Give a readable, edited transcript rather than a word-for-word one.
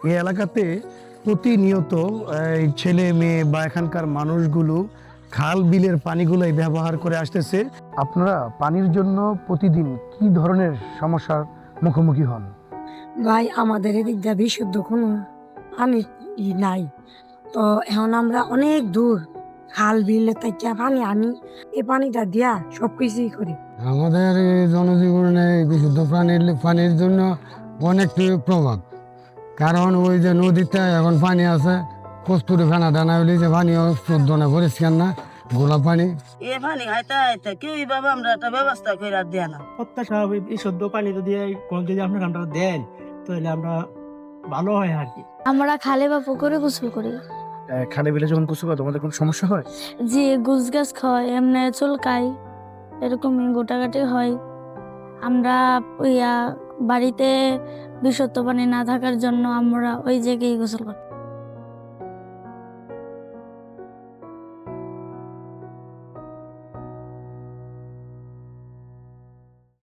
এই এলাকাতে প্রতিনিয়ত এই ছেলে মেয়ে বা এখানকার মানুষগুলো খাল বিলের পানিগুলোই ব্যবহার করে আসতেছে। আপনারা পানির জন্য প্রতিদিন কি ধরনের সমস্যার মুখোমুখি হন? ভাই আমাদের এদিক দিয়ে বিশুদ্ধ কোনো পানি নাই। তো এখন আমরা অনেক দূর খাল বিলে থেকে পানি আনি, এই পানিটা দিয়া সবকিছুই করি। আমাদের এই জনজীবনে বিশুদ্ধ পানির জন্য অনেক প্রভাব। কারণ ওই যে নদীতে এখন পানি আছে, কস্তুরি ফেনা দানা হইলে যে পানি শুদ্ধ না, পরিষ্কার না, গোলা পানি। এ পানি খাইতে খাইতে কেউই বাবা আমরা একটা ব্যবস্থা করে দেয় না। প্রত্যাশা বিশুদ্ধ পানি যদি যদি আপনার আমরা দেন তাহলে আমরা ভালো হয় আর কি। আমরা খালে বা পুকুরে গোসল করি। খালে বিলে যখন গোসল করো তোমাদের কোনো সমস্যা হয়? যে গুছ গাছ খায় এমনি চুলকাই, এরকমই গোটাগাটি হয়। আমরা বাড়িতে বিশুদ্ধ পানি না থাকার জন্য আমরা ওই জায়গায় গোসল করি।